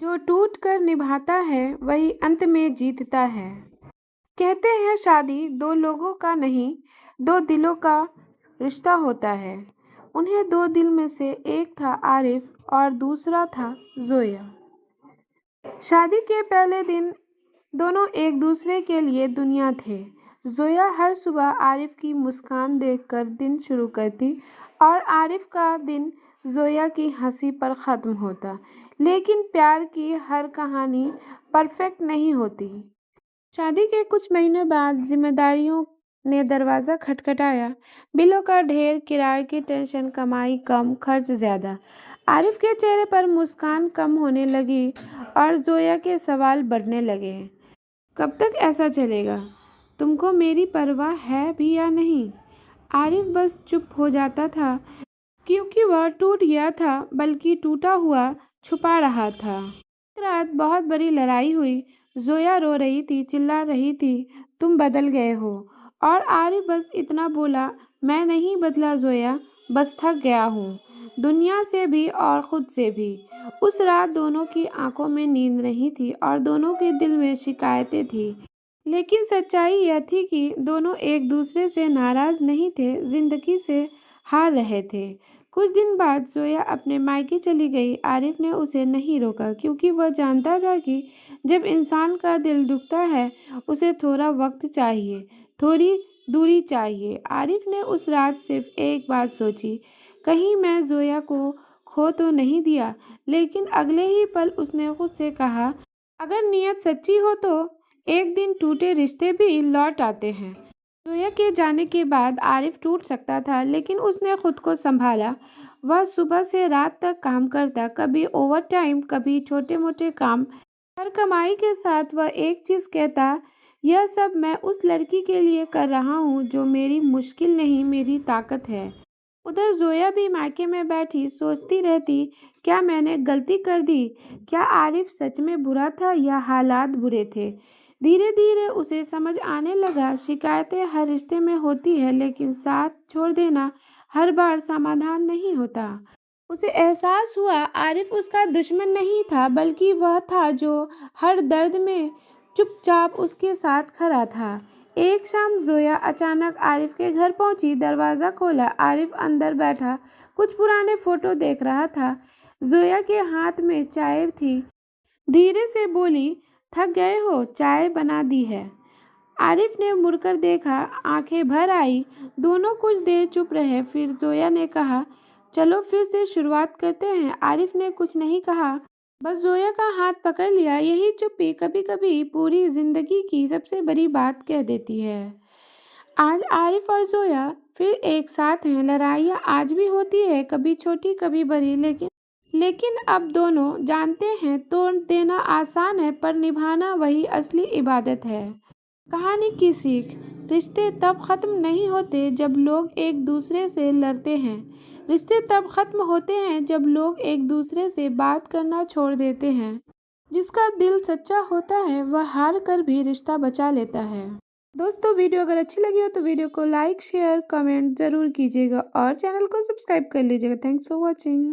जो टूट कर निभाता है वही अंत में जीतता है। कहते हैं शादी दो लोगों का नहीं, दो दिलों का रिश्ता होता है। उन्हें दो दिल में से एक था आरिफ और दूसरा था जोया। शादी के पहले दिन दोनों एक दूसरे के लिए दुनिया थे। जोया हर सुबह आरिफ की मुस्कान देखकर दिन शुरू करती और आरिफ का दिन जोया की हंसी पर ख़त्म होता। लेकिन प्यार की हर कहानी परफेक्ट नहीं होती। शादी के कुछ महीने बाद जिम्मेदारियों ने दरवाज़ा खटखटाया। बिलों का ढेर, किराए की टेंशन, कमाई कम, खर्च ज़्यादा। आरिफ के चेहरे पर मुस्कान कम होने लगी और जोया के सवाल बढ़ने लगे। कब तक ऐसा चलेगा? तुमको मेरी परवाह है भी या नहीं? आरिफ बस चुप हो जाता था, क्योंकि वह टूट गया था, बल्कि टूटा हुआ छुपा रहा था। एक रात बहुत बड़ी लड़ाई हुई। जोया रो रही थी, चिल्ला रही थी, तुम बदल गए हो। और आरिफ बस इतना बोला, मैं नहीं बदला जोया, बस थक गया हूँ, दुनिया से भी और खुद से भी। उस रात दोनों की आंखों में नींद नहीं थी और दोनों के दिल में शिकायतें थी। लेकिन सच्चाई यह थी कि दोनों एक दूसरे से नाराज नहीं थे, जिंदगी से हार रहे थे। कुछ दिन बाद जोया अपने मायके चली गई। आरिफ ने उसे नहीं रोका, क्योंकि वह जानता था कि जब इंसान का दिल दुखता है उसे थोड़ा वक्त चाहिए, थोड़ी दूरी चाहिए। आरिफ ने उस रात सिर्फ एक बात सोची, कहीं मैं जोया को खो तो नहीं दिया। लेकिन अगले ही पल उसने खुद से कहा, अगर नीयत सच्ची हो तो एक दिन टूटे रिश्ते भी लौट आते हैं। जोया के जाने के बाद आरिफ टूट सकता था, लेकिन उसने खुद को संभाला। वह सुबह से रात तक काम करता, कभी ओवर टाइम, कभी छोटे मोटे काम। हर कमाई के साथ वह एक चीज़ कहता, यह सब मैं उस लड़की के लिए कर रहा हूँ जो मेरी मुश्किल नहीं, मेरी ताकत है। उधर जोया भी मायके में बैठी सोचती रहती, क्या मैंने गलती कर दी? क्या आरिफ सच में बुरा था या हालात बुरे थे? धीरे धीरे उसे समझ आने लगा, शिकायतें हर रिश्ते में होती है, लेकिन साथ छोड़ देना हर बार समाधान नहीं होता। उसे एहसास हुआ आरिफ उसका दुश्मन नहीं था, बल्कि वह था जो हर दर्द में चुपचाप उसके साथ खड़ा था। एक शाम जोया अचानक आरिफ के घर पहुंची। दरवाज़ा खोला, आरिफ अंदर बैठा कुछ पुराने फोटो देख रहा था। जोया के हाथ में चाय थी। धीरे से बोली, थक गए हो, चाय बना दी है। आरिफ ने मुड़कर देखा, आंखें भर आई। दोनों कुछ देर चुप रहे, फिर जोया ने कहा, चलो फिर से शुरुआत करते हैं। आरिफ ने कुछ नहीं कहा, बस जोया का हाथ पकड़ लिया। यही चुप्पी कभी कभी पूरी जिंदगी की सबसे बड़ी बात कह देती है। आज आरिफ और जोया फिर एक साथ हैं। लड़ाइयाँ आज भी होती है, कभी छोटी कभी बड़ी, लेकिन अब दोनों जानते हैं तोड़ देना आसान है, पर निभाना वही असली इबादत है। कहानी की सीख, रिश्ते तब ख़त्म नहीं होते जब लोग एक दूसरे से लड़ते हैं। रिश्ते तब ख़त्म होते हैं जब लोग एक दूसरे से बात करना छोड़ देते हैं। जिसका दिल सच्चा होता है वह हार कर भी रिश्ता बचा लेता है। दोस्तों, वीडियो अगर अच्छी लगी हो तो वीडियो को लाइक, शेयर, कमेंट ज़रूर कीजिएगा और चैनल को सब्सक्राइब कर लीजिएगा। Thanks for watching.